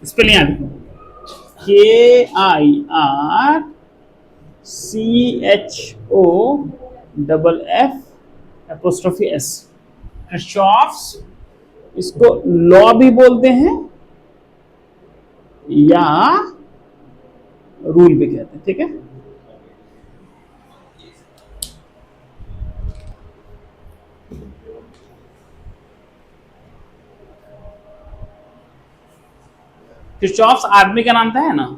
Spelling याद रखो, KIRCHOFF'. Kirchhoff's, इसको लॉ भी बोलते हैं या रूल भी कहते हैं, ठीक है। किरचॉफ्स आदमी का नाम था है ना,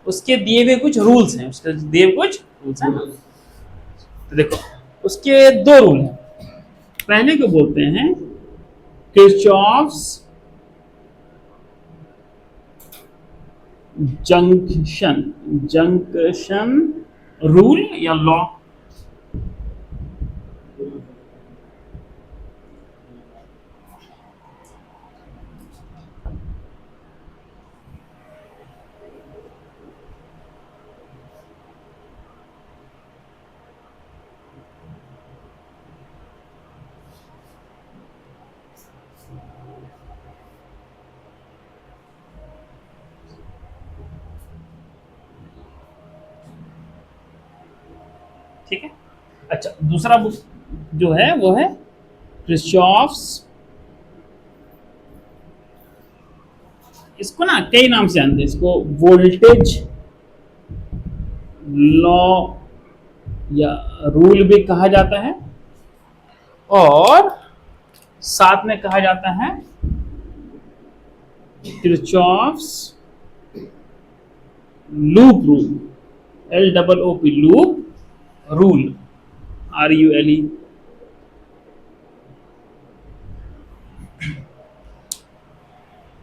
उसके दिए हुए कुछ रूल्स हैं, उसके दिए हुए कुछ रूल्स हैं ना। तो देखो उसके दो रूल हैं। पहले को बोलते हैं किरचॉफ्स जंक्शन रूल या लॉ। ठीक है। अच्छा, दूसरा बुक जो है वो है किरचॉफ्स, इसको ना कई नाम से जानते हैं, इसको वोल्टेज लॉ या रूल भी कहा जाता है, और साथ में कहा जाता है Kirchhoff's loop rule, LOOP loop rule, RULE।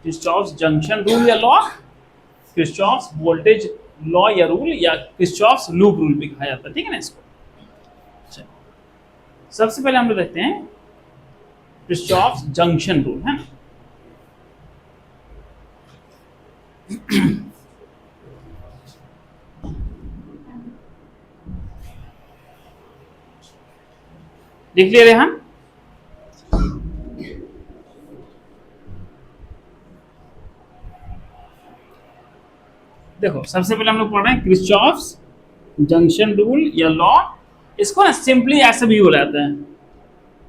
Kirchhoff's junction rule या लॉ, किरचॉफ्स वोल्टेज लॉ या रूल, या किरचॉफ्स लूप रूल भी कहा जाता है, ठीक है ना इसको। अच्छा, सबसे पहले हम लोग देखते हैं किरचॉफ्स जंक्शन रूल, है ना। लिख लिए रेहान। देखो सबसे पहले हम लोग पढ़ रहे हैं किरचॉफ्स जंक्शन रूल या लॉ। इसको ना सिंपली ऐसे भी बोला जाता है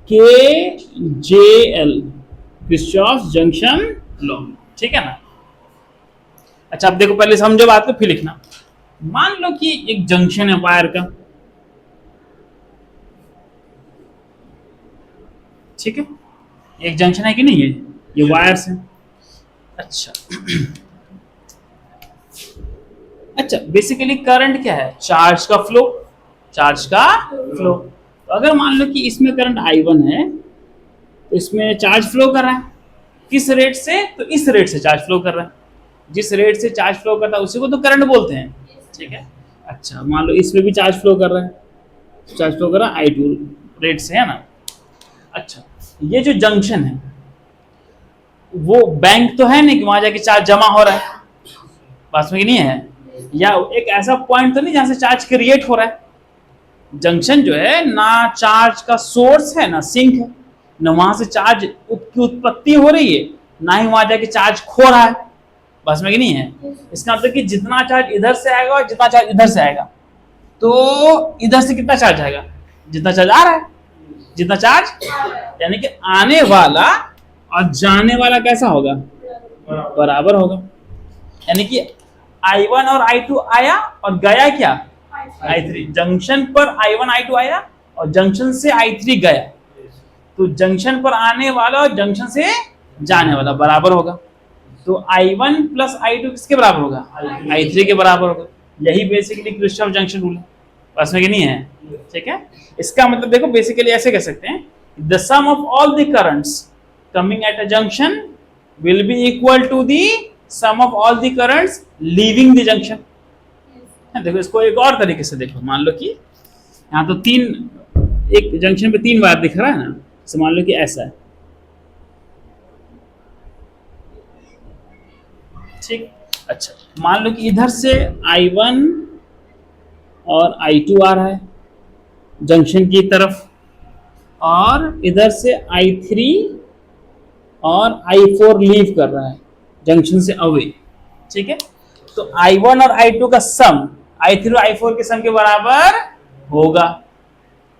KJL, किरचॉफ्स जंक्शन लॉ, ठीक है ना। अच्छा अब देखो, पहले समझो बात को फिर लिखना। मान लो कि एक जंक्शन है वायर का, ठीक है, एक जंक्शन है कि नहीं है, ये वायर्स है। अच्छा अच्छा, बेसिकली करंट क्या है, चार्ज का फ्लो, चार्ज का फ्लो। तो अगर मान लो कि इसमें करंट I1 है, तो इसमें चार्ज फ्लो कर रहा है, किस रेट से, तो इस रेट से चार्ज फ्लो कर रहा है। जिस रेट से चार्ज फ्लो करता है उसी को तो करंट बोलते हैं, ठीक है। अच्छा मान लो इसमें भी चार्ज फ्लो कर रहा है, चार्ज फ्लो कर रहा है I2 रेट से, है ना। अच्छा, ये जो जंक्शन है वो बैंक तो है नहीं कि वहां जाके चार्ज जमा हो रहा है, पास में नहीं है, या एक ऐसा पॉइंट तो नहीं जहां से चार्ज क्रिएट हो रहा है। जंक्शन जो है ना चार्ज का सोर्स है ना सिंक है, ना वहां से चार्ज की उत्पत्ति हो रही है, ना ही वहां जाके चार्ज खो रहा है, बस में कि नहीं है। इसका मतलब कि जितना चार्ज इधर से आएगा और जितना चार्ज इधर से आएगा, तो इधर से कितना चार्ज आएगा, जितना चार्ज आ रहा है, जितना चार्ज, यानी कि आने वाला और जाने वाला कैसा होगा, बराबर होगा। यानी कि I1 और I2 आया और गया क्या, I3। जंक्शन पर I1 I2 आया और जंक्शन से I3 गया, तो जंक्शन पर आने वाला और जंक्शन से जाने वाला बराबर होगा। तो I1 प्लस I2 किसके बराबर होगा, I3 के बराबर होगा। यही बेसिकली किरचॉफ जंक्शन रूल है, बस में कि नहीं है, ठीक है। इसका मतलब देखो बेसिकली ऐसे कह सकते हैं, the sum of all the currents coming at a junction will be equal to the sum of all the currents leaving the junction. देखो इसको एक और तरीके से देखो, मान लो कि यहाँ तो एक जंक्शन पे 3 वायर दिख रहा है ना, तो मान लो कि ऐसा है, ठीक। अच्छा मान लो कि इधर से I1 और I2 आ रहा है जंक्शन की तरफ, और इधर से I3 और I4 लीव कर रहा है जंक्शन से अवे। ठीक है, तो I1 और I2 का सम I3 और I4 के सम के बराबर होगा।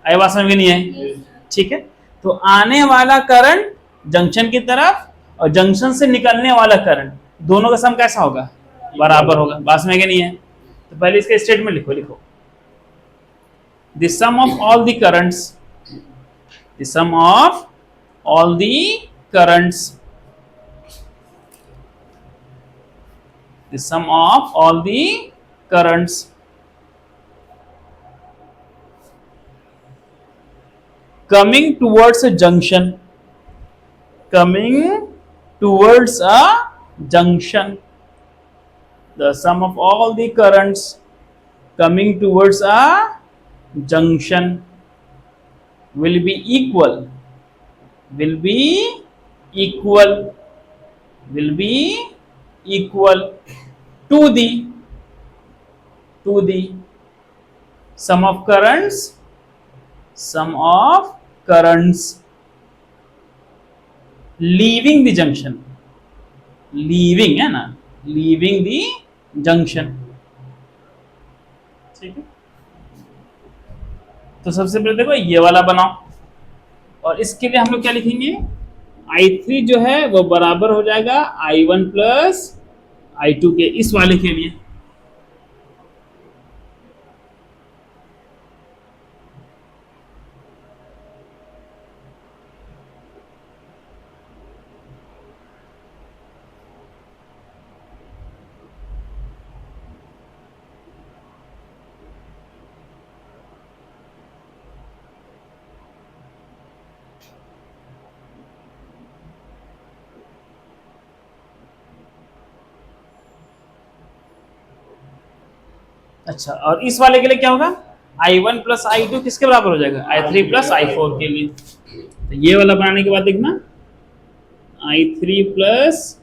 आई बात समझ में नहीं है? ठीक है, तो आने वाला करंट जंक्शन की तरफ और जंक्शन से निकलने वाला करंट दोनों का सम कैसा होगा? बराबर होगा। बात समझ में नहीं है? तो पहले इसका स्टेटमेंट लिखो। The sum of all the currents, the sum of all the currents, the sum of all the currents coming towards a junction, coming towards a junction, the sum of all the currents coming towards a junction will be equal, will be equal, will be equal to the sum of currents, sum of currents leaving the junction, leaving है ना, leaving the junction। ठीक है, तो सबसे पहले देखो ये वाला बनाओ, और इसके लिए हम लोग क्या लिखेंगे? I3 जो है वो बराबर हो जाएगा I1 प्लस I2 के, इस वाले के लिए। अच्छा, और इस वाले के लिए क्या होगा? I1 प्लस I2 किसके बराबर हो जाएगा? I3 प्लस I4 के लिए। तो ये वाला बनाने के बाद देखना I3 प्लस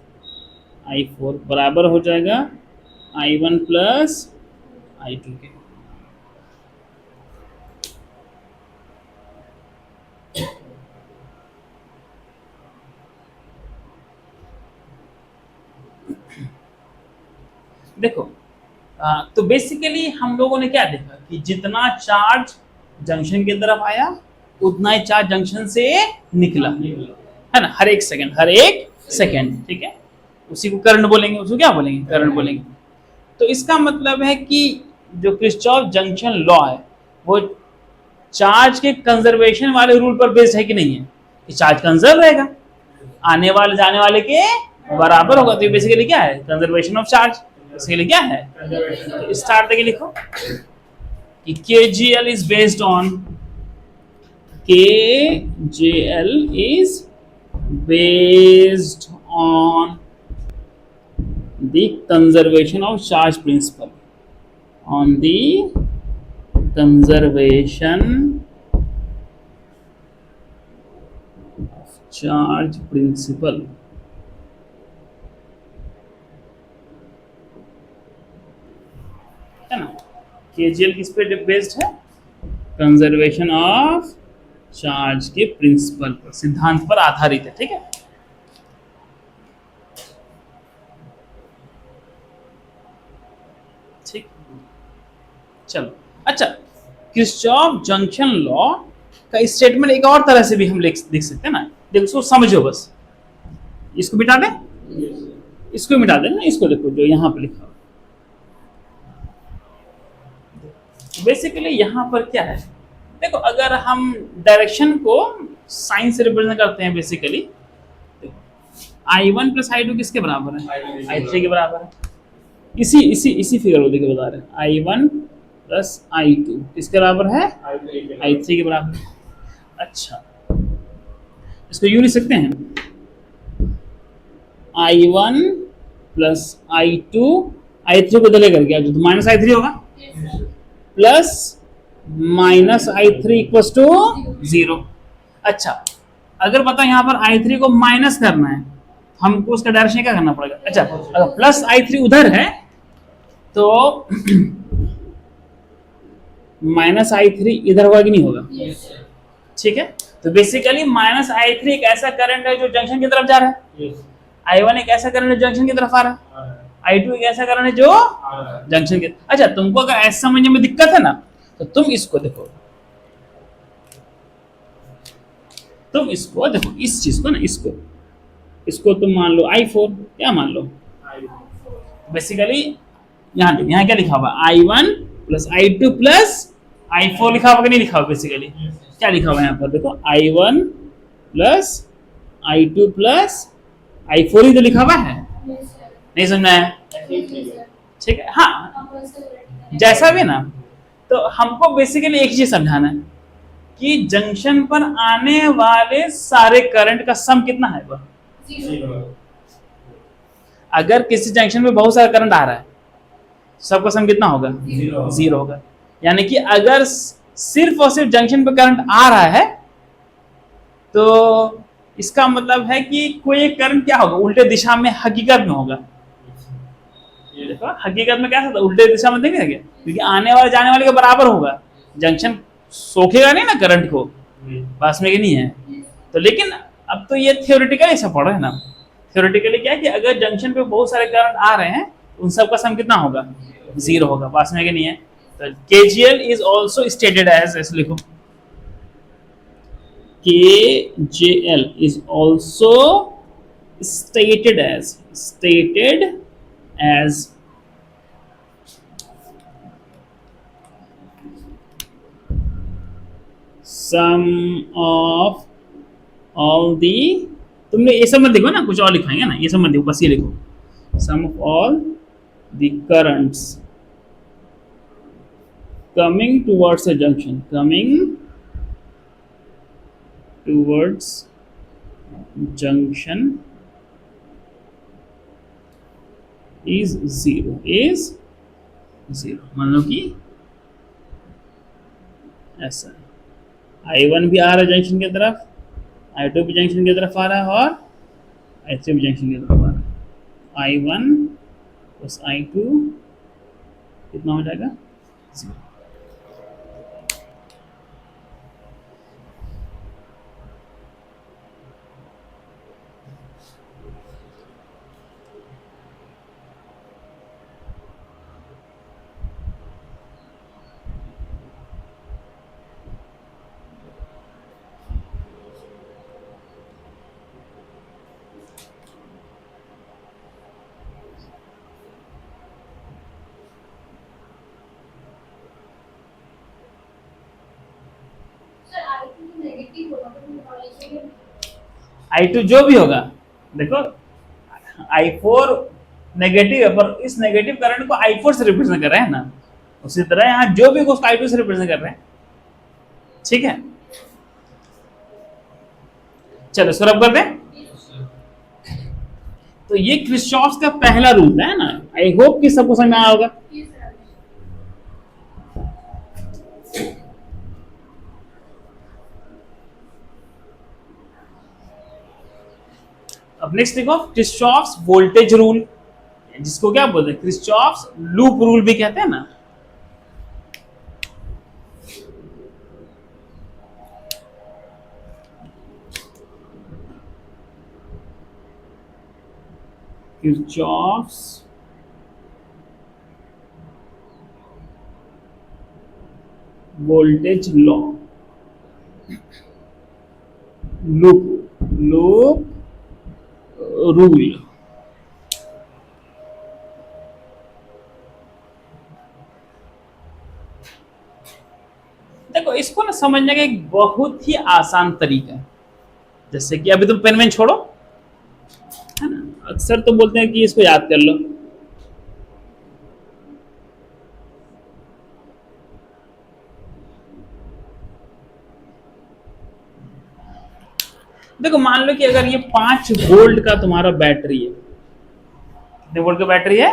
I4 बराबर हो जाएगा I1 प्लस I2 के। देखो तो बेसिकली हम लोगों ने क्या देखा कि जितना चार्ज जंक्शन की तरफ आया उतना ही चार्ज जंक्शन से निकला, है ना, हर एक सेकंड। ठीक है, उसी को करंट बोलेंगे, उसको क्या बोलेंगे? करंट बोलेंगे। तो इसका मतलब है कि जो किरचॉफ जंक्शन लॉ है वो चार्ज के कंजर्वेशन वाले रूल पर बेस्ड है कि नहीं है? कि चार्ज कंजर्व रहेगा, आने वाले जाने वाले के बराबर होगा। तो ये बेसिकली क्या है? Conservation of charge. इसके लिए क्या है? तो स्टार्ट करके लिखो कि KGL is based on, KGL is based on the conservation of charge principle, on the conservation of charge principle। है ना, KGL किस पे बेस्ड है? कंजर्वेशन ऑफ चार्ज के प्रिंसिपल पर, सिद्धांत पर आधारित है। ठीक है, ठीक, चलो। अच्छा, किरचॉफ जंक्शन लॉ का स्टेटमेंट एक और तरह से भी हम लिख सकते हैं ना। देखो इसको समझो, बस इसको मिटा दें, इसको मिटा दें ना, इसको देखो जो यहां पर लिखा। बेसिकली यहाँ पर क्या है? देखो अगर हम डायरेक्शन को साइन से रिप्रेजेंट करते हैं, बेसिकली I1 प्लस I2 किसके बराबर है? I3 के बराबर है। इसी फिगर को देखिए बता रहे हैं, I1 प्लस I2 किसके बराबर है? I3 के बराबर है। अच्छा, इसको यूं लिख सकते हैं I1 प्लस I2, I3 को दले करके जो तो माइनस I3 होगा, plus minus I3 equals to 0। अच्छा, अगर पता यहाँ पर I3 को माइनस करना है, हमको उसका डायरेक्शन क्या करना पड़ेगा? अच्छा, अगर प्लस I3 उधर है तो माइनस I3 इधर होगा कि नहीं होगा? ठीक है, तो बेसिकली माइनस I3 एक ऐसा करंट है जो जंक्शन की तरफ जा रहा है, I1 एक ऐसा करंट है जंक्शन की तरफ आ रहा है, I2 एक ऐसा करंट है जो जंक्शन के, अच्छा तुमको अगर ऐसा समझने में दिक्कत है ना तो तुम इसको देखो, इस चीज को ना, इसको तुम मान लो I4, क्या मान लो बेसिकली, यहाँ क्या लिखा हुआ I1 plus I2 plus I4 लिखा हुआ कि नहीं लिखा हुआ, बेसिकली क्या लिखा हुआ है यहाँ पर देखो, I1 plus I2 plus I4 ही तो लिखा हुआ है, नहीं समझना है, ठीक है, हाँ जैसा भी ना, तो हमको बेसिकली एक चीज समझाना है कि जंक्शन पर आने वाले सारे करंट का सम कितना है वह, अगर किसी जंक्शन में बहुत सारा करंट आ रहा है सबका सम कितना होगा, जीरो होगा, यानी कि अगर सिर्फ और सिर्फ जंक्शन पे करंट आ रहा है तो इसका मतलब है कि कोई एक करंट क्या होगा, उल्टे दिशा में हकीकत में होगा, देखो हकीकत में क्या होता है, उल्टे दिशा में देखेंगे क्योंकि आने वाले जाने वाले के बराबर होगा, जंक्शन सोखेगा नहीं ना करंट को, पास में कि नहीं है, तो लेकिन अब तो ये थियोरेटिकली ऐसा पढ़ रहे हैं ना, थियोरेटिकली क्या है कि अगर जंक्शन पे बहुत सारे करंट आ रहे हैं उन सब का सम कितना होगा, जीरो होगा, पास में कि नहीं है, तो KGL is also stated as, ऐसे लिखो KJL is also stated as sum of all the, तुमने ये सब मत लिखो ना, कुछ और लिखाएंगे ना, ये सब मत लिखो, बस ये लिखो sum of all the currents coming towards a junction, is zero, मान लो कि ऐसा I1 भी आ रहा है जंक्शन की तरफ, I2 भी जंक्शन की तरफ आ रहा है और I3 भी जंक्शन की तरफ आ रहा है, I1 प्लस I2 कितना हो जाएगा, जीरो। I2 जो भी होगा, देखो I4 नेगेटिव है पर इस नेगेटिव करंट को I4 से रिप्रेजेंट कर रहे हैं ना, उसी तरह यहाँ जो भी उसको I2 से रिप्रेजेंट कर रहे हैं, ठीक है, चलो इसको रब कर दें, तो ये क्रिस्चॉफ्स का पहला रूल है ना, आई होप कि सबको समझ में आया होगा। अब नेक्स्ट देखो क्रिस्चॉफ्स वोल्टेज रूल, जिसको क्या बोलते हैं, क्रिस्चॉफ्स लूप रूल भी कहते हैं ना। क्रिस्चॉफ्स वोल्टेज लॉ, लूप रूल। देखो इसको ना समझने का एक बहुत ही आसान तरीका है, जैसे कि अभी तुम पेन वेन छोड़ो, है ना, अक्सर तो बोलते हैं कि इसको याद कर लो। देखो मान लो कि अगर ये 5 वोल्ट का तुम्हारा बैटरी है, कितने वोल्ट का बैटरी है,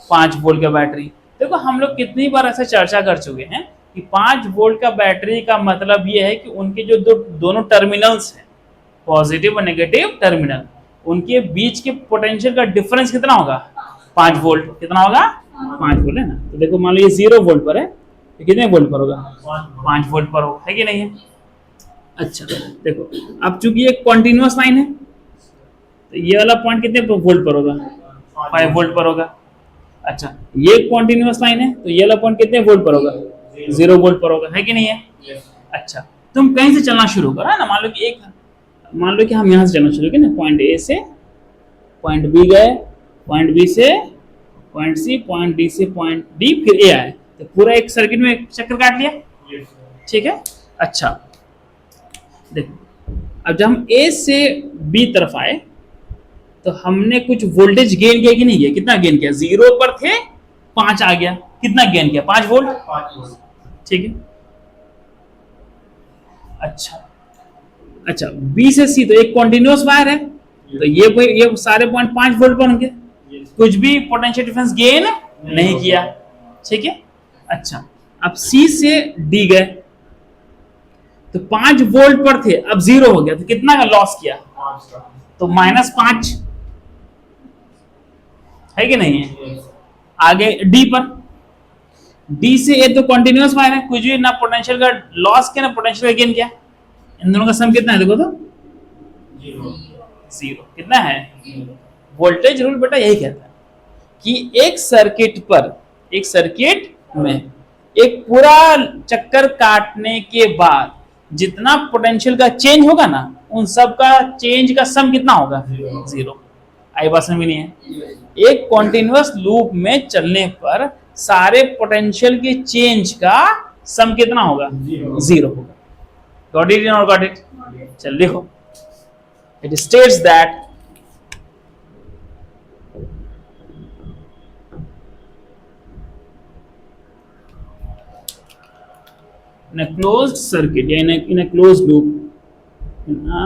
5 वोल्ट का बैटरी। देखो हम लोग कितनी बार ऐसे चर्चा कर चुके हैं कि 5 वोल्ट का बैटरी का मतलब ये है कि उनके जो दोनों टर्मिनल्स हैं, पॉजिटिव और नेगेटिव टर्मिनल, उनके बीच के पोटेंशियल का डिफरेंस कितना होगा, 5 वोल्ट। कितना होगा, 5 वोल्ट है ना। तो देखो मान लो ये 0 वोल्ट पर है, तो कितने वोल्ट पर होगा, 5 वोल्ट पर होगा, है कि नहीं है। अच्छा देखो अब चूंकि ये कॉन्टिन्यूअस लाइन है, तो ये वाला पॉइंट कितने वोल्ट पर होगा, 5 वोल्ट पर होगा। अच्छा, ये कॉन्टिन्यूअस लाइन है तो ये वाला पॉइंट कितने वोल्ट पर होगा? 0 वोल्ट पर होगा, है कि नहीं है? अच्छा, तुम कहीं से चलना शुरू करो, है ना। मान लो कि हम यहाँ से चलना शुरू किया ना, पॉइंट ए से पॉइंट बी गए, पॉइंट बी से पॉइंट सी, पॉइंट डी से पॉइंट डी, फिर ए आए, तो पूरा एक सर्किट में एक चक्कर काट लिया। ठीक है। अच्छा, देखो अब जब हम ए से बी तरफ आए तो हमने कुछ वोल्टेज गेन किया कि नहीं किया? कितना गेन किया? 0 पर थे, 5 आ गया, कितना गेन किया? 5 वोल्ट। ठीक है। अच्छा, अच्छा, बी से सी तो एक कॉन्टिन्यूअस वायर है, तो ये सारे पॉइंट 5 वोल्ट पर होंगे, कुछ भी पोटेंशियल डिफरेंस गेन नहीं किया। ठीक है। अच्छा, अब सी से डी गए तो 5 वोल्ट पर थे, अब 0 हो गया, तो कितना का लॉस किया? तो -5, है कि नहीं है? आगे डी पर, डी से ए तो कंटिन्यूअस वायर है, कुछ भी ना पोटेंशियल का लॉस किया ना पोटेंशियल का गेन किया। इन दोनों का सम कितना है? देखो तो 0। कितना है? वोल्टेज रूल बेटा यही कहता है कि एक सर्किट में एक पूरा चक्कर काटने के बाद जितना पोटेंशियल का चेंज होगा ना, उन सब का चेंज का सम कितना होगा? 0। आई बात समझ में नहीं है? एक कॉन्टिन्यूअस लूप में चलने पर सारे पोटेंशियल के चेंज का सम कितना होगा? 0 होगा। गॉट इट और गॉट इट? चल लिखो, it states that in a closed circuit, yeah, in a closed loop, in a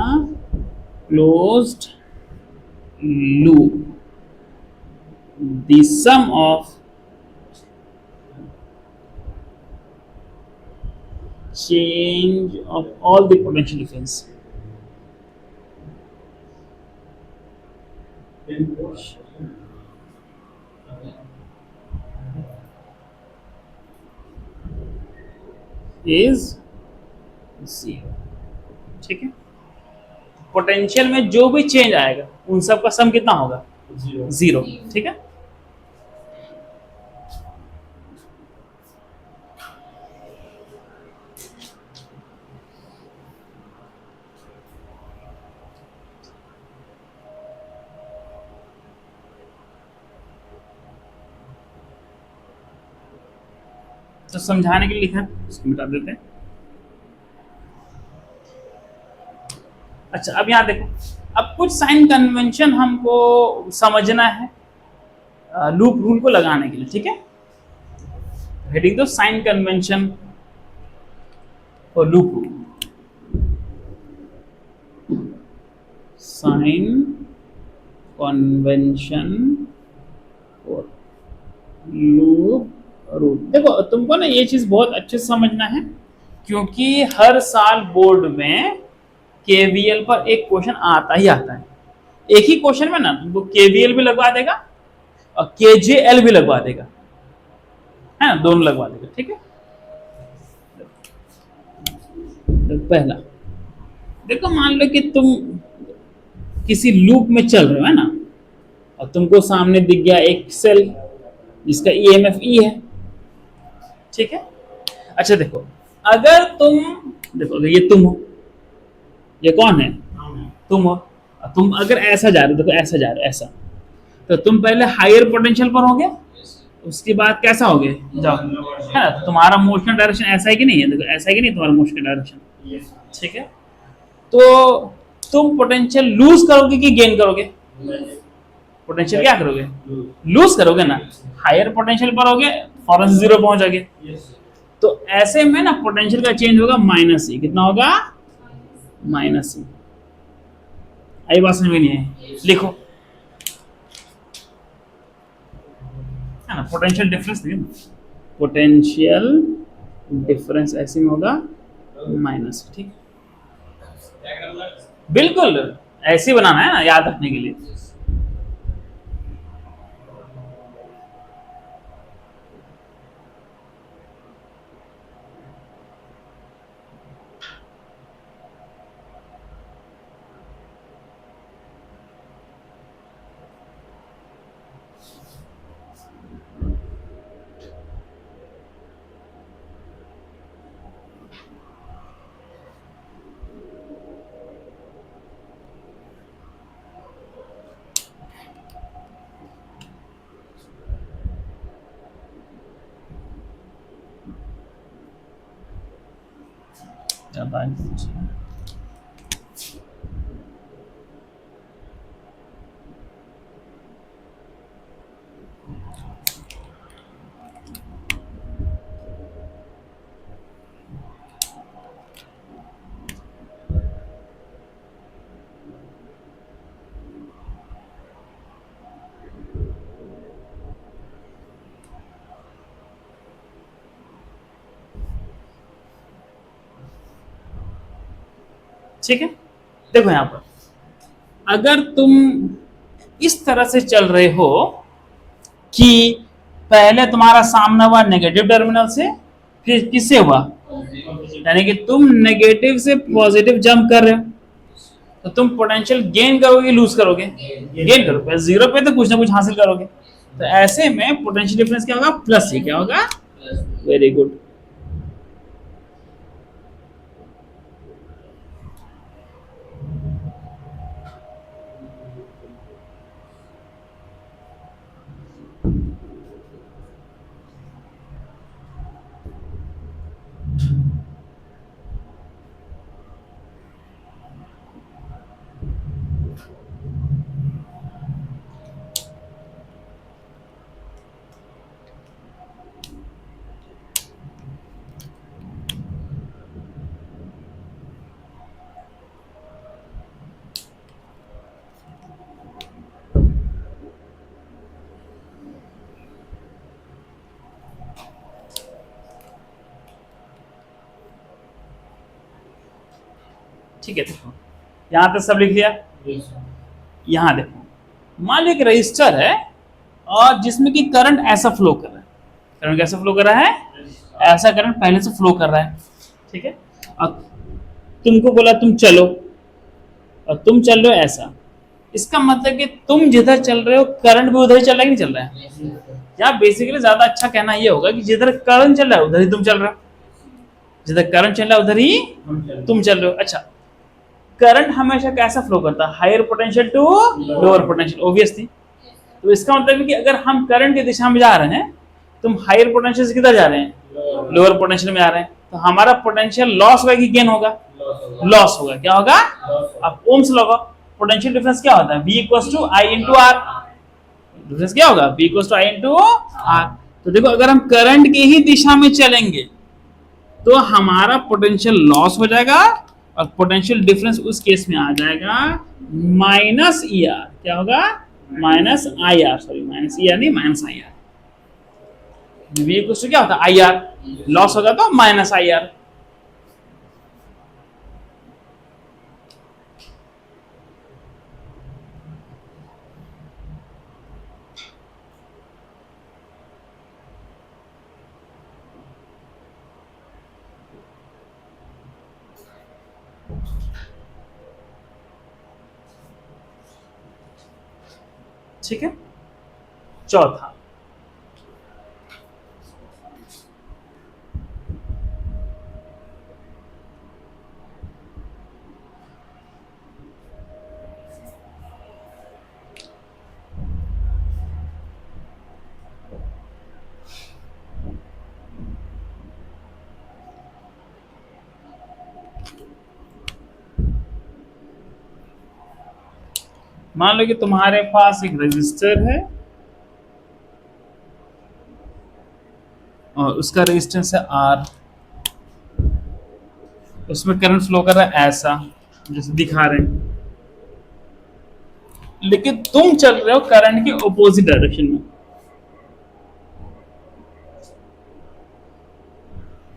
closed loop, the sum of change of all the potential difference is 0। ठीक है। Potential में जो भी change आएगा उन सब का सम कितना होगा? 0। ठीक है। तो समझाने के लिए लिखा है, इसको मिटा देते हैं। अच्छा, अब यहां देखो, अब कुछ साइन कन्वेंशन हमको समझना है लूप रूल को लगाने के लिए। ठीक है। हेडिंग दो साइन कन्वेंशन और लूप रूल। साइन कन्वेंशन और लूप रूल। देखो तुमको ना ये चीज बहुत अच्छे से समझना है, क्योंकि हर साल बोर्ड में केवीएल पर एक क्वेश्चन आता ही आता है। एक ही क्वेश्चन में ना तुमको केवीएल भी लगवा देगा और केजेएल भी लगवा देगा, है ना, दोनों लगवा देगा। ठीक है। तो पहला देखो, मान लो कि तुम किसी लूप में चल रहे हो, है ना, और तुमको सामने दिख गया एक सेल जिसका ईएमएफ ई है। ठीक है। अच्छा देखो, अगर अगर ये तुम हो, ये कौन है? तुम हो। तुम अगर ऐसा जा रहे हो, देखो ऐसा जा रहे हो, ऐसा, तो तुम पहले हायर पोटेंशियल पर होगे, उसके बाद कैसा होगे? जाओ, है ना। तुम्हारा मोशन डायरेक्शन ऐसा है कि नहीं है? देखो ऐसा है कि नहीं तुम्हारा मोशन डायरेक्शन? ठीक है। तो तुम पोटेंशियल लूज करोगे कि गेन करोगे? पोटेंशियल क्या करोगे? लूज करोगे ना। हायर पोटेंशियल पर होगे, फौरन 0 पहुंच जाओगे। तो ऐसे में ना पोटेंशियल का चेंज होगा -e। कितना होगा? -e। आई बात समझ में नहीं है? लिखो, है ना, पोटेंशियल डिफरेंस नहीं, पोटेंशियल डिफरेंस ऐसे में होगा -e। ठीक, बिल्कुल ऐसे ही बनाना है ना, याद रखने के लिए। ज्यादा ठीक है। देखो यहां पर अगर तुम इस तरह से चल रहे हो कि पहले तुम्हारा सामना हुआ नेगेटिव टर्मिनल से, फिर किससे हुआ, यानी कि तुम नेगेटिव से पॉजिटिव जंप कर रहे हो, तो तुम पोटेंशियल गेन करोगे लूज करोगे, गेन करोगे, जीरो पे तो कुछ ना कुछ हासिल करोगे। तो ऐसे में पोटेंशियल डिफरेंस क्या होगा, प्लस ही क्या होगा। Very good. ठीक है, देखो यहां तक सब लिख लिया। यहां देखो मान लो एक रजिस्टर है और जिसमें कि करंट ऐसा फ्लो कर रहा है। करंट कैसा फ्लो कर रहा है, ऐसा करंट पहले से फ्लो कर रहा है। ठीक है, और तुमको बोला तुम चलो, और तुम चल रहे हो ऐसा, इसका मतलब कि तुम जिधर चल रहे हो करंट भी उधर ही चल रहा है कि नहीं चल रहा है। या बेसिकली ज्यादा अच्छा कहना यह होगा कि जिधर करंट चल रहा है उधर ही तुम चल रहे हो, जिधर करंट चल रहा है उधर ही तुम चल रहे हो। अच्छा, करंट हमेशा कैसा फ्लो करता है, higher potential to lower potential, obviously. तो इसका मतलब है कि अगर हम करंट की दिशा में जा रहे हैं, तुम हायर पोटेंशियल से किधर जा रहे हैं, लोअर पोटेंशियल में जा रहे हैं, तो हमारा पोटेंशियल लॉस होगा कि गेन होगा, लॉस होगा। क्या होगा, अब ओम्स लॉ का पोटेंशियल डिफरेंस क्या होता है, V equals to I into R. Difference क्या होगा, V equals to I into R. तो देखो अगर हम करंट की ही दिशा में चलेंगे तो हमारा पोटेंशियल लॉस हो जाएगा, और पोटेंशियल डिफरेंस उस केस में आ जाएगा माइनस ई आर। क्या होगा, minus I R, sorry minus E R नहीं, minus I R. V equals to क्या होता है, आई आर, लॉस होगा तो माइनस आई आर। ठीक है, चौथा मान लो कि तुम्हारे पास एक रजिस्टर है और उसका रेजिस्टेंस है आर, उसमें करंट फ्लो कर रहा है ऐसा जैसे दिखा रहे हैं, लेकिन तुम चल रहे हो करंट के ऑपोजिट डायरेक्शन में।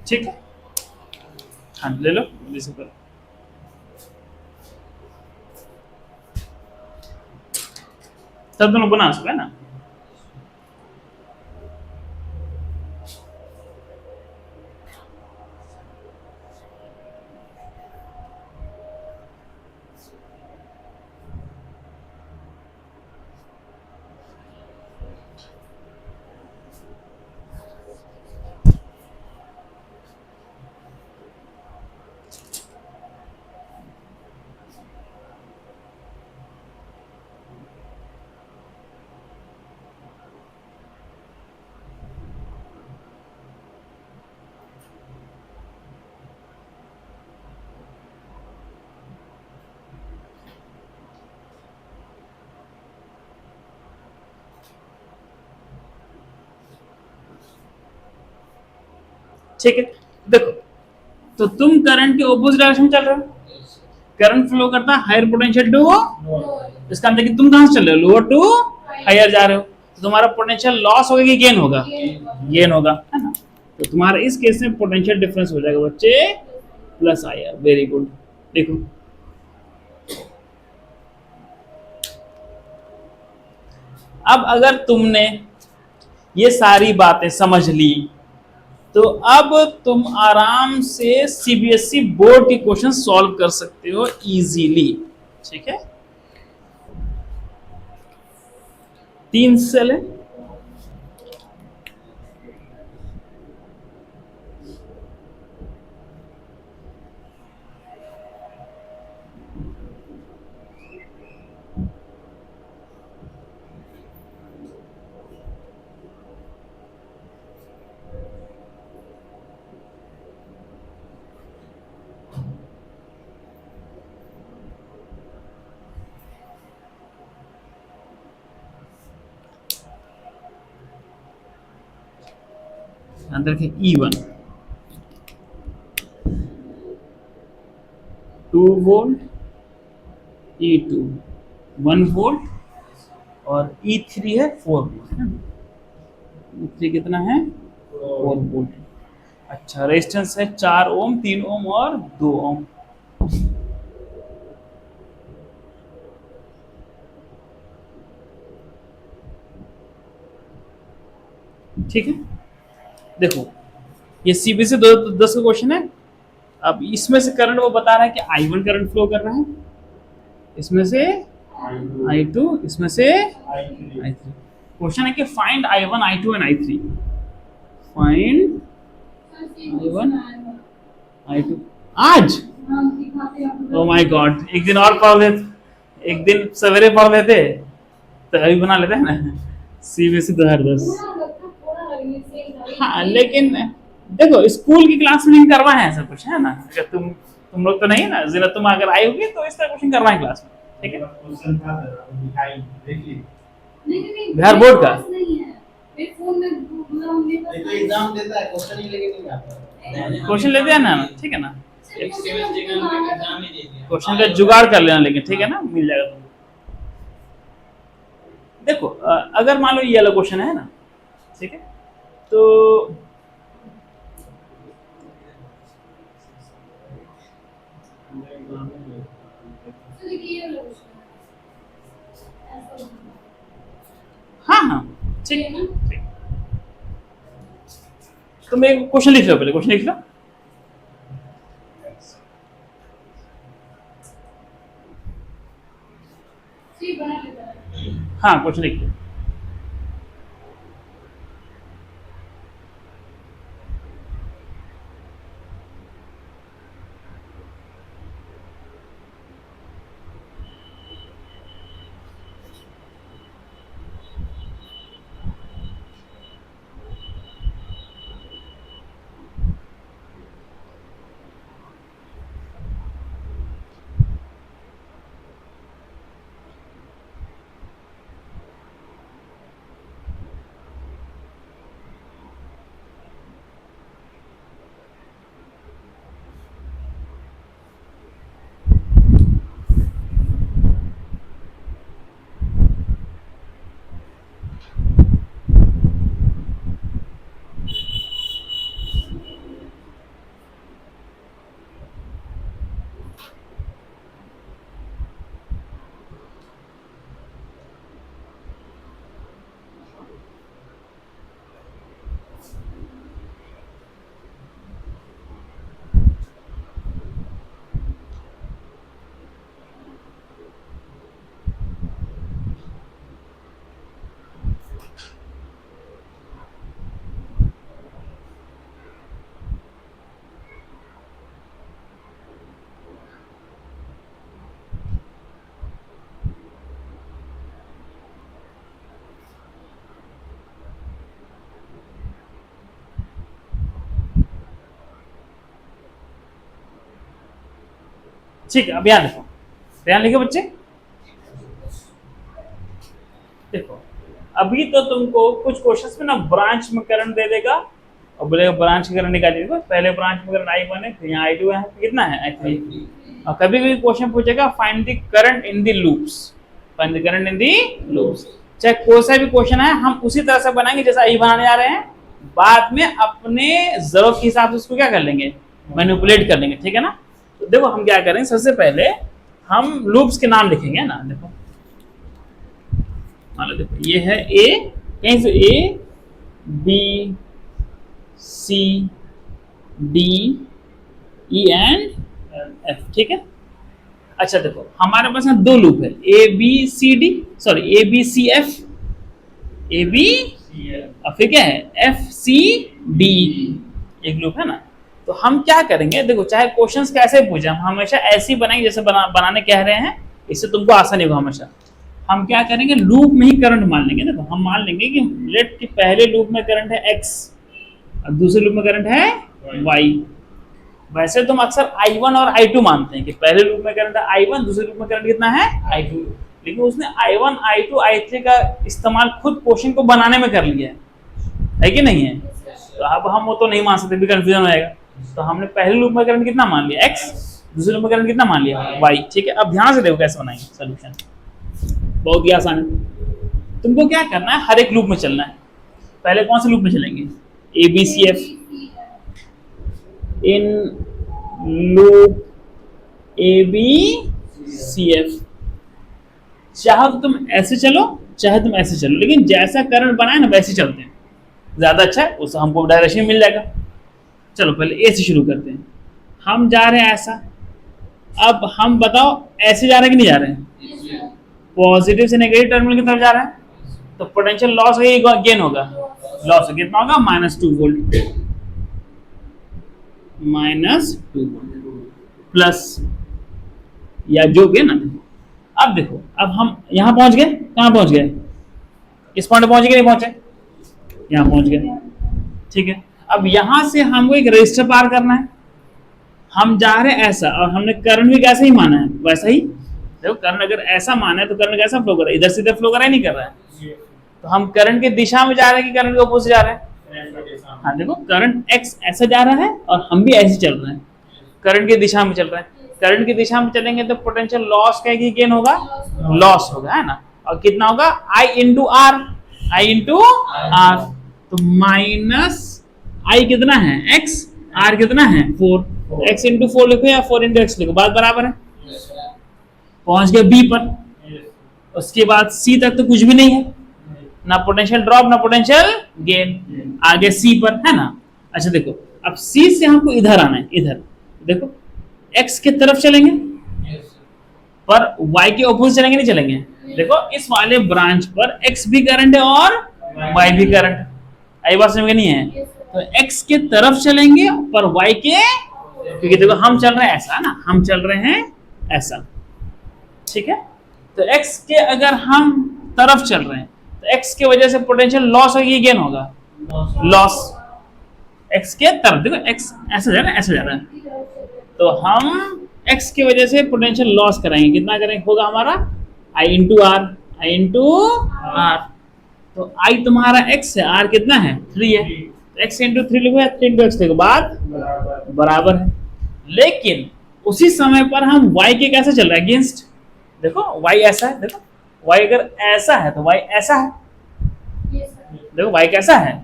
ठीक है, हाँ ले लो जैसे करो। तब दोनों बना सकते हैं ना। ठीक है, देखो तो तुम करंट के ऑपोजिट डायरेक्शन में चल रहे हो, करंट फ्लो करता है हायर पोटेंशियल टू, इसका मतलब कि तुम कहां से चल रहे हो, लोअर टू हायर जा रहे हो, तो तुम्हारा पोटेंशियल लॉस होगा कि गेन होगा, गेन होगा, है ना। तो तुम्हारा इस केस में पोटेंशियल डिफरेंस हो जाएगा बच्चे प्लस आया, वेरी गुड। देखो अब अगर तुमने ये सारी बातें समझ ली तो अब तुम आराम से सीबीएसई बोर्ड के क्वेश्चन सॉल्व कर सकते हो इजीली, ठीक है। 3 सेल है, अंदर के E1 2 वोल्ट, E2 1 वोल्ट और E3 है 4 वोल्ट, E3 कितना है 4 वोल्ट। अच्छा, रेजिस्टेंस है 4 ओम, 3 ओम और 2 ओम। ठीक है, देखो ये सीबीएसई 10 का क्वेश्चन है। अब इसमें से करंट वो बता रहा है कि I1 करंट फ्लो कर रहा है, इसमें से I2, इसमें से I3। क्वेश्चन है कि find I1, I2 and I3। Find I1 I2 आज, ओ माय गॉड, एक दिन और पढ़ लेते, एक दिन सवेरे पढ़ लेते तो अभी बना लेते हैं ना सीबीएसई 2010। हाँ लेकिन देखो स्कूल की क्लास में नहीं करवाए हैं ऐसा कुछ, है ना। अगर तुम लोग तो नहीं ना, जिला तुम अगर आए होगे तो इस तरह क्वेश्चन करवाएं क्लास में, ठीक है। बिहार बोर्ड का क्वेश्चन लेते हैं ना, ठीक है ना, क्वेश्चन का जुगाड़ कर लेना, लेकिन ठीक है ना, मिल जाएगा तुमको। देखो अगर मान लो ये वाला क्वेश्चन है ना, ठीक है, तो हाँ हाँ ठीक है ना, ठीक। तुम एक क्वेश्चन लिख लो, पहले क्वेश्चन लिख लो। हाँ क्वेश्चन लिख लो। ठीक है, अब ध्यान रखो, ध्यान लिखे बच्चे। देखो अभी तो तुमको कुछ क्वेश्चंस में ना ब्रांच में करंट दे देगा और बोलेगा ब्रांच की करंट निकालिए, देखो पहले ब्रांच में करंट I1 है, फिर यहाँ I2 है, कितना है I3। और कभी कभी क्वेश्चन पूछेगा find the current in the loops, find the current in the loops. चाहे कोई सा भी क्वेश्चन है हम उसी तरह से बनाएंगे जैसा I बनाने जा रहे हैं, बाद में अपने जरूरत के हिसाब से उसको क्या कर लेंगे, मैनिपुलेट कर लेंगे, ठीक है ना। तो देखो हम क्या करेंगे, सबसे पहले हम लूप्स के नाम लिखेंगे ना। देखो मान लो, देखो ये है ए, कहीं से A B C D E and F, ठीक है। अच्छा देखो हमारे पास ना दो लूप है, A B C D, sorry A B C F, A B और फिर क्या है एफ सी डी, एक लूप है ना। तो हम क्या करेंगे, देखो चाहे क्वेश्चंस कैसे पूछे, हम हमेशा ऐसे ही बनाएंगे जैसे बनाने कह रहे हैं, इससे तुमको आसानी होगा हमेशा। हम क्या करेंगे, लूप में ही करंट मान लेंगे। देखो हम मान लेंगे कि लेट कि पहले लूप में करंट है x और दूसरे लूप में करंट है y। वैसे तुम अक्सर I1 और I2 मानते हैं कि पहले लूप में करंट है I1, दूसरे लूप में करंट कितना है I2, लेकिन उसने I1 I2 I3 का इस्तेमाल खुद क्वेश्चन को बनाने में कर लिया है कि नहीं है। तो अब हम वो तो नहीं मान सकते, भी कंफ्यूजन हो जाएगा। तो हमने पहले लूप में करंट कितना मान लिया x, दूसरे लूप में करंट कितना मान लिया y, ठीक है। अब ध्यान से देखो कैसे बनाएंगे सोल्यूशन, बहुत ही आसान है। तुमको क्या करना है, हर एक लूप में चलना है। पहले कौन से लूप में चलेंगे, A B C F, in loop A B C F. चाहे तो तुम ऐसे चलो चाहे तुम ऐसे चलो, लेकिन जैसा करंट बनाए ना वैसे चलते हैं, ज्यादा अच्छा है, उससे हमको डायरेक्शन मिल जाएगा। चलो पहले ए से शुरू करते हैं। हम जा रहे हैं ऐसा, अब हम बताओ ऐसे जा रहे हैं कि नहीं जा रहे हैं, पॉजिटिव से नेगेटिव टर्मिनल की तरफ जा रहा है, तो पोटेंशियल लॉस होगा गेन होगा, लॉस कितना होगा -2 वोल्ट, -2 प्लस या जो भी है ना। अब देखो अब हम यहाँ पहुंच गए, कहाँ पहुंच गए, इस पॉइंट पहुंचे कि नहीं पहुंचे, यहाँ पहुंच गए, ठीक है। अब यहाँ से हमको एक रजिस्टर पार करना है, हम जा रहे हैं ऐसा और हमने करंट भी कैसे ही माना है वैसा ही। देखो करंट अगर ऐसा माना है तो करंट कैसा फ्लो कर रहा है, इधर से इधर फ्लो कर रहा है, नहीं कर रहा है। तो हम करंट की दिशा में जा रहे हैं कि करंट के अपोजिट जा रहे हैं। हाँ देखो करंट एक्स ऐसा जा रहा है और हम भी ऐसे चल रहे हैं, करंट की दिशा में चल रहे हैं। करंट की दिशा में चलेंगे तो पोटेंशियल लॉस क्या की गेन होगा, लॉस होगा, है ना। और कितना होगा I into R, I into R, तो माइनस I कितना है x, r कितना है 4, x इंटू 4 लिखो या 4 इंटू x लिखो, बात बराबर है। पहुंच गए B पर, उसके बाद C तक तो कुछ भी नहीं है, ना पोटेंशियल ड्रॉप ना पोटेंशियल गेन, आगे C पर, है ना। अच्छा देखो अब C से हमको इधर आना है, इधर देखो x के तरफ चलेंगे पर y के ऑपोजिट चलेंगे, नहीं चलेंगे। देखो इस वाले ब्रांच पर x भी करंट है और y भी करंट, आई बात समझ में नहीं है। तो x के तरफ चलेंगे पर y के, क्योंकि देखो हम चल रहे हैं ऐसा ना, हम चल रहे हैं ऐसा, ठीक है। तो x के अगर हम तरफ चल रहे हैं तो x की वजह से पोटेंशियल लॉस होगी, गेन होगा, लॉस। x के तरफ देखो x ऐसा जा रहा है, ऐसा जा रहा है, तो हम x की वजह से पोटेंशियल लॉस कराएंगे, कितना करेंगे होगा हमारा I into R, I into R. तो I तुम्हारा x है, r कितना है 3 है, x इंटू 3 लिखो या 3 इंटू x लिखो, बात बराबर है। लेकिन उसी समय पर हम y के कैसे चल रहा है, अगेंस्ट। देखो y ऐसा है, देखो y अगर ऐसा है तो y ऐसा है, देखो y कैसा है,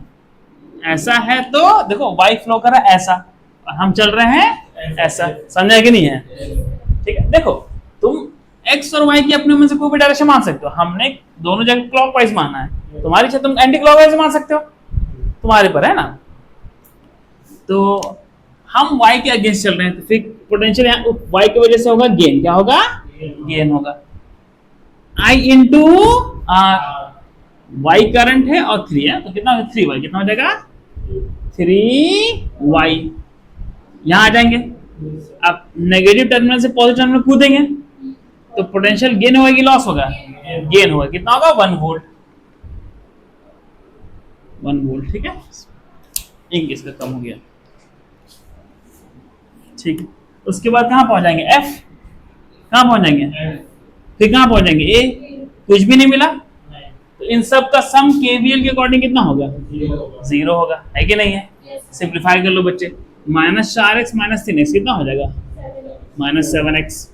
ऐसा है, तो देखो y फ्लो कर रहा है ऐसा और हम चल रहे हैं ऐसा, समझा कि नहीं है, ठीक है। देखो तुम x और y की अपने में से कोई भी डायरेक्शन मान सकते हो, हमने दोनों जगह क्लॉकवाइज माना है, तुम्हारी इच्छा तुम एंटी क्लॉकवाइज मान सकते हो, तुम्हारे पर है ना। तो हम y के अगेंस्ट चल रहे हैं, तो फिर पोटेंशियल y की वजह से होगा गेन, क्या होगा, गेन होगा I into R, y current है और 3 है, तो कितना 3y, कितना हो जाएगा 3y। यहाँ आ जाएंगे, अब नेगेटिव टर्मिनल से पॉजिटिव टर्मिनल कूदेंगे तो पोटेंशियल गेन होगा कि लॉस होगा, गेन होगा, कितना होगा 1 वोल्ट, 1 वोल्ट, ठीक है। इंक इसका कम हो गया, ठीक है। उसके बाद कहाँ पहुंच जाएंगे F, कहाँ पहुंच जाएंगे, फिर कहाँ पहुंच जाएंगे A, कुछ भी नहीं मिला, तो इन सब का सम KVL के अकॉर्डिंग कितना होगा 0 होगा, है कि नहीं है। सिंप्लीफाई कर लो बच्चे, -4x - 3x कितना हो जाएगा, -7x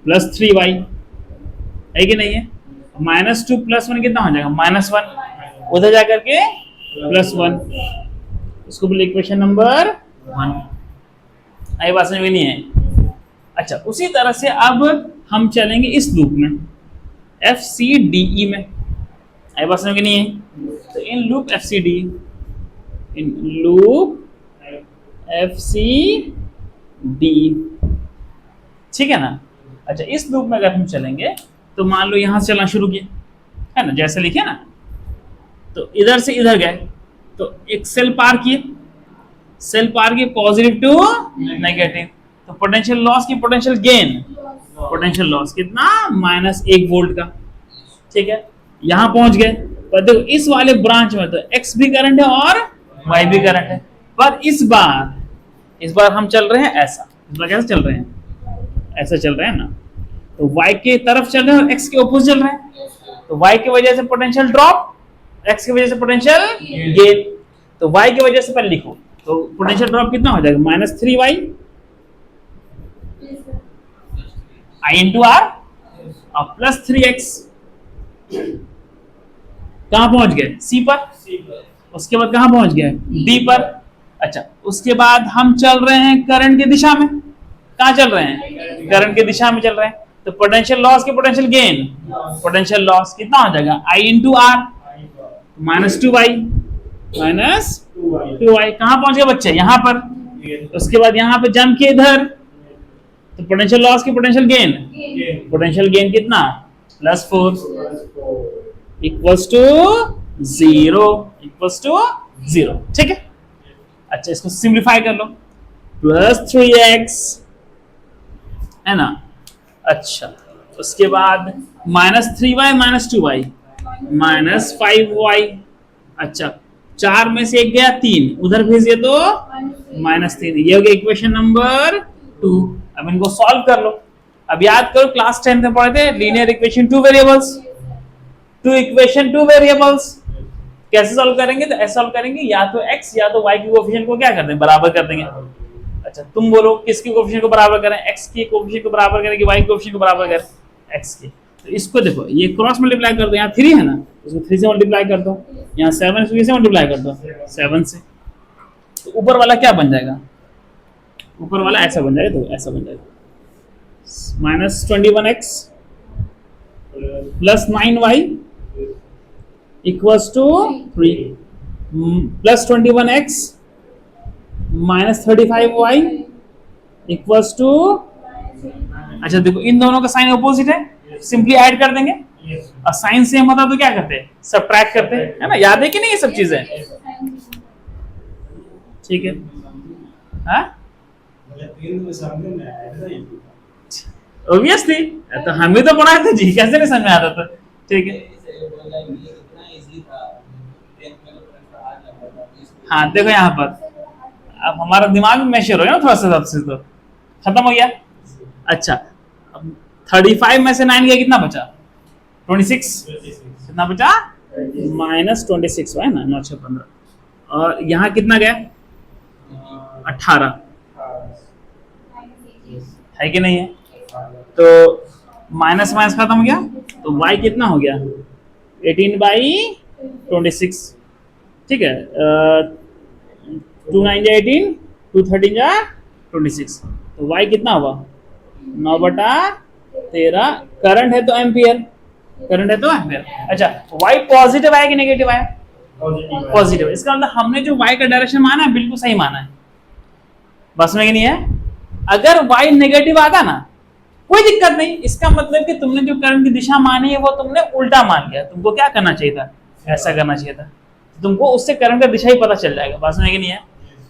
+ 3y है कि नहीं है, -2 + 1 कितना हो जाएगा, -1, उधर जाकर के +1, इसको बोले इक्वेशन नंबर 1। आई बात समझ में नहीं है। अच्छा, उसी तरह से अब हम चलेंगे इस लूप में FCDE में, आई बात समझ में नहीं है। तो in loop FCDE, in loop FCDE, ठीक है ना। अच्छा, इस लूप में अगर हम चलेंगे तो मान लो यहां से चलना शुरू किया है ना, जैसे लिखे ना, तो इधर से इधर गए तो एक सेल पार किए, सेल पार किए पॉजिटिव टू नेगेटिव, तो पोटेंशियल लॉस की पोटेंशियल गेन, पोटेंशियल लॉस कितना, -1 वोल्ट का, ठीक है। यहां पहुंच गए, पर देखो इस वाले ब्रांच में तो X भी करंट है और Y भी करंट है, पर इस बार हम चल रहे हैं ऐसा, इस बार कैसे चल रहे हैं, ऐसा चल रहे हैं ना, तो Y के तरफ चल रहे हैं और X के ऑपोजिट चल रहे हैं, तो Y की वजह से पोटेंशियल ड्रॉप, X की वजह से पोटेंशियल गेन, तो Y की वजह से पहले लिखो, तो पोटेंशियल ड्रॉप कितना हो जाएगा, -3y I into R और +3x, कहां पहुंच गए, C पर, उसके बाद कहां पहुंच गए, D पर। अच्छा, उसके बाद हम चल रहे हैं करंट की दिशा में, कहां चल रहे हैं, करंट की दिशा में चल रहे हैं, तो पोटेंशियल लॉस के पोटेंशियल गेन, पोटेंशियल लॉस कितना हो जाएगा, I into R -2y कहां पहुंच गए बच्चे, यहां पर, उसके बाद यहां पे जंप किए इधर, तो पोटेंशियल लॉस की पोटेंशियल गेन, पोटेंशियल गेन कितना, +4 इक्वल्स टू 0, ठीक है। अच्छा, इसको सिंप्लीफाई कर लो, +3x है ना। अच्छा, उसके बाद -3y -2y -5y, अच्छा 4 में से एक गया 3, उधर भेजिए तो -3, ये हो गया इक्वेशन नंबर 2। अब इनको सॉल्व कर लो। अब याद करो क्लास 10 में पढ़े थे linear equation, 2 variables, 2 equation 2 variables, कैसे सॉल्व करेंगे, तो ऐसे सॉल्व करेंगे, या तो x या तो y की कोएफिशिएंट को क्या कर देंगे, बराबर कर देंगे। अच्छा, तुम बोलो किसकी कोएफिशिएंट को बराबर करें, x की कोएफिशिएंट को बराबर करें कि y की कोएफिशिएंट को बराबर करें, x की। तो इसको देखो, ये क्रॉस मल्टीप्लाई कर दो, यहाँ 3 है ना, इसको 3 से मल्टीप्लाई कर दो, यहाँ 7 से मल्टीप्लाई कर दो, 7 से, तो ऊपर वाला क्या बन जाएगा, ऊपर वाला ऐसा बन जाएगा, तो ऐसा बन जाएगा -21x + 9y equals to 3 +21x -35y equals to, अच्छा देखो इन दोनों का साइन अपोजिट है, सिंपली ऐड कर देंगे, और साइन सेम होता तो क्या करते हैं, सबट्रैक्ट करते हैं, है ना, याद है कि नहीं ये सब चीजें, ठीक है। हाँ ऑब्वियसली, तो हम भी तो पढ़ाए थे जी, कैसे नहीं समझ में आता था, ठीक है। हाँ देखो यहाँ पर अब हमारा दिमाग में मैशर हो गया ना थोड़ा सा, सबसे तो खत्म हो गया। अच्छा, अब 35 में से 9 गया, कितना बचा, 26, कितना बचा, -26 है ना, 9 6 15, और यहाँ कितना गया, 18 है कि नहीं है, तो माइनस माइनस खत्म हो गया, तो y कितना हो गया, 18/26, ठीक है, 2 9 जा 18, 2 13 जा 26, तो y कितना हुआ, 9/13, करंट है तो एम्पियर, करंट है तो एम्पियर। अच्छा, y पॉजिटिव आया कि नेगेटिव आया, पॉजिटिव, इसका मतलब हमने जो y का डायरेक्शन माना है बिल्कुल सही माना है, बस में नहीं है। अगर y नेगेटिव आता ना कोई दिक्कत नहीं, इसका मतलब कि तुमने जो करंट की दिशा मानी है वो तुमने उल्टा मान लिया, तुमको क्या करना चाहिए था, ऐसा करना चाहिए था, तुमको उससे करंट का दिशा ही पता चल जाएगा, बस में नहीं है।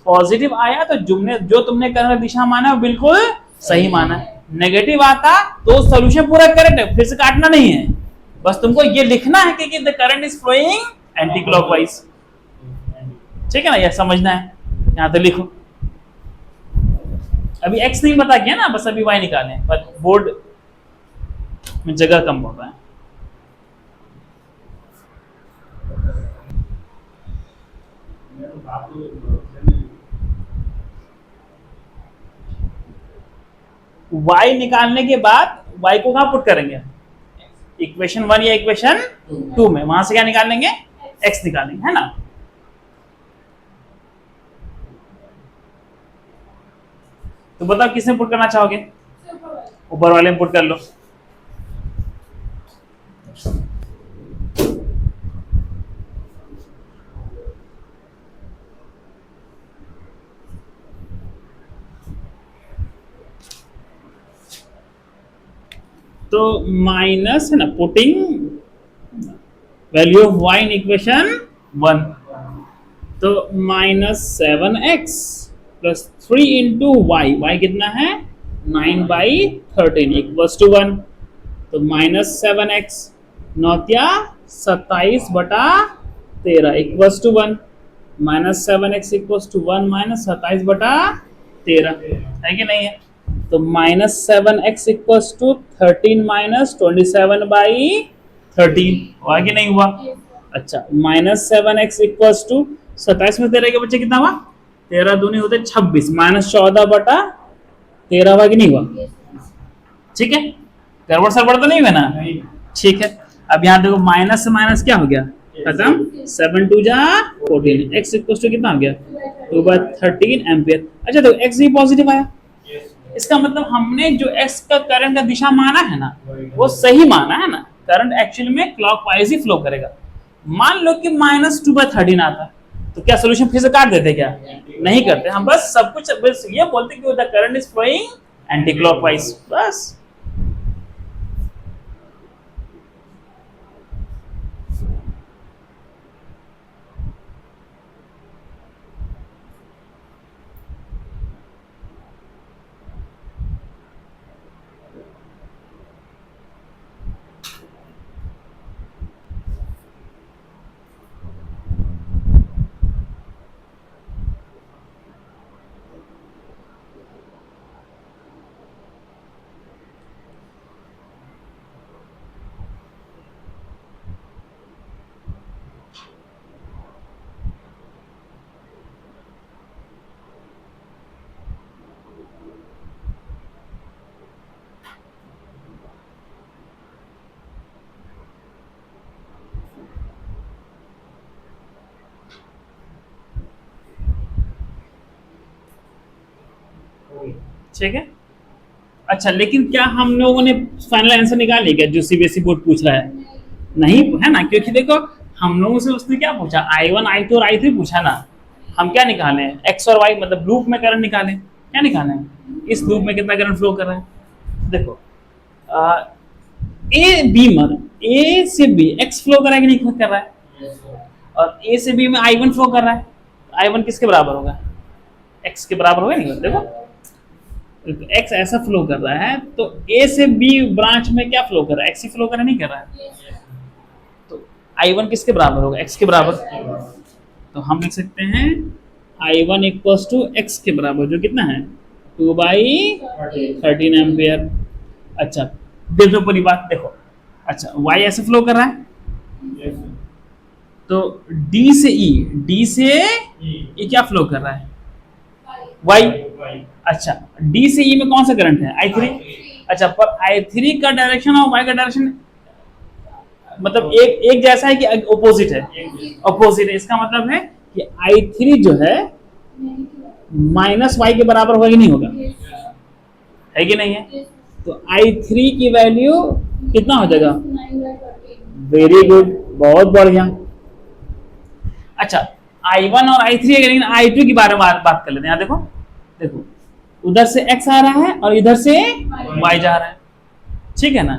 पॉजिटिव आया तो जो तुमने करंट का दिशा माना है वो बिल्कुल सही माना है, नेगेटिव आता तो सॉल्यूशन पूरा करेक्ट है, फिर से काटना नहीं है, बस तुमको ये लिखना है कि the current is flowing anti clockwise, ठीक है ना, ये समझना है, यहाँ तो लिखो। अभी x नहीं पता किया ना, बस अभी y निकाले, पर बोर्ड में जगह कम पड़ रहा है। y निकालने के बाद y को कहां पुट करेंगे, इक्वेशन 1 या इक्वेशन 2 में, वहां से क्या निकाल लेंगे, x निकालेंगे, है ना। तो बताओ किसमें पुट करना चाहोगे, ऊपर वाले में पुट कर लो। तो माइनस है ना, putting value of y in equation 1, तो -7x प्लस 3 इंटू y कितना है 9/13 इक्वल्स टू 1, तो -7x 27/13 equals to 1, -7x equals to 1 -27/13 है कि नहीं है। तो -7x इक्वल्स टू 13 -27/13 हुआ कि नहीं हुआ। अच्छा, -7x इक्वल्स टू 27 में 13 के बच्चे कितना हुआ, 13 दूनी होते 26, -14/13 हुआ कि नहीं हुआ। ठीक है, गड़बड़ सड़बड़ तो नहीं हुआ ना, ठीक है। अब यहाँ देखो माइनस से माइनस क्या हो गया, खत्म, 7 2 जा 14, x इक्वल्स टू कितना हो गया 2/13 एम्पियर। अच्छा तो x भी पॉजिटिव आया, इसका मतलब हमने जो x का करंट का दिशा माना है ना, वो सही माना है ना, करंट एक्चुअली में क्लॉकवाइज ही फ्लो करेगा। मान लो कि -2/13 आता, तो क्या सोल्यूशन फिर से काट देते क्या, नहीं करते, हम बस सब कुछ बस ये बोलते कि the current is flowing anti clockwise, बस। ठीक है। अच्छा लेकिन क्या हम लोगों ने फाइनल आंसर निकाल लिया क्या, जो सीबीएसई बोर्ड पूछ रहा है, नहीं है ना, क्योंकि देखो हम लोगों से उसने क्या पूछा, I1 I2 और I3 पूछा ना, हम क्या निकाले, x और y मतलब लूप में करंट निकाले, क्या निकाले, इस लूप में कितना करंट फ्लो कर रहा है। देखो ए बी मतलब ए से बी x फ्लो कर रहा है कि नहीं कर रहा है, और ए से बी में I1 फ्लो कर रहा है, I1 किसके बराबर होगा, x के बराबर होगा नहीं, देखो x ऐसा फ्लो कर रहा है, तो a से b ब्रांच में क्या फ्लो कर रहा है, x ही फ्लो कर रहा है, नहीं कर रहा है, तो I1 किसके बराबर होगा, x के बराबर, तो हम लिख सकते हैं I1 इक्वल्स टू x के बराबर, जो कितना है 2/13 एम्पियर। अच्छा देखो पूरी बात देखो, अच्छा y ऐसे फ्लो कर रहा है, तो d से e क्या फ्लो कर रहा है, y। अच्छा d से e में कौन सा करंट है, I3। अच्छा पर I3 का डायरेक्शन और y का डायरेक्शन मतलब एक जैसा है कि ऑपोजिट है, ऑपोजिट है, इसका मतलब है कि I3 जो है -y के बराबर होगा कि नहीं होगा, है कि नहीं है, तो I3 की वैल्यू कितना हो जाएगा, वेरी गुड, बहुत बढ़िया। अच्छा I1 और I3 है, लेकिन I2 के बारे में बात कर लेते हैं। देखो देखो उधर से x आ रहा है और इधर से y जा रहा है, ठीक है ना,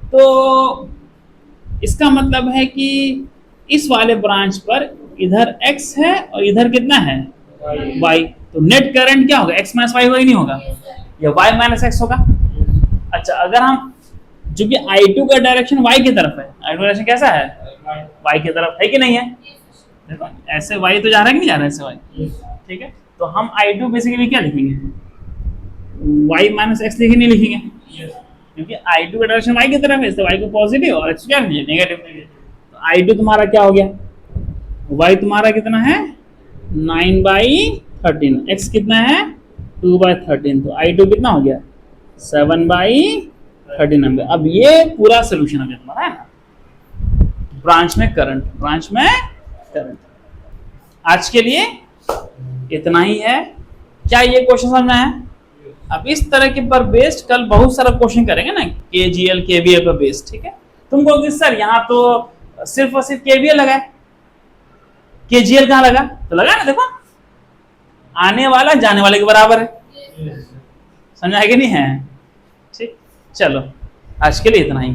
तो इसका मतलब है कि इस वाले ब्रांच पर इधर x है और इधर कितना है y, तो नेट करंट क्या होगा, x माइनस वाई होगा ही नहीं होगा, या y माइनस एक्स होगा। अच्छा अगर हम, जो कि I2 का डायरेक्शन y की तरफ है, I2 डायरेक्शन कैसा है, y की तरफ है कि नहीं है, देखो ऐसे y तो जा रहा है कि नहीं जा रहा है, ऐसे y, ठीक है, तो हम I2 बेसिकली क्या लिखेंगे, y माइनस एक्स लिखेंगे, नहीं लिखेंगे, क्योंकि I2 का डायरेक्शन y की तरफ है, तो y को पॉजिटिव और x क्या नेगेटिव, तो I2 तुम्हारा क्या हो गया, y तुम्हारा कितना है 9/13, x कितना है 2/13, तो I2 कितना हो गया 7/13 एम्पियर। अब ये पूरा सोल्यूशन हो गया तुम्हारा, है ना। ब्रांच में करंट। आज के लिए इतना ही है। क्या ये क्वेश्चन समझ में है? अब इस तरह के पर बेस्ड कल बहुत सारा क्वेश्चन करेंगे ना, KGL KVL पर बेस्ड, ठीक है। तुम कहोगे सर यहाँ तो सिर्फ और सिर्फ KVL लगा है, KGL कहाँ लगा? तो लगा ना, देखो आने वाला जाने वाले के बराबर है, समझ आएगा नहीं है? ठीक, चलो आज के लिए इतना ही।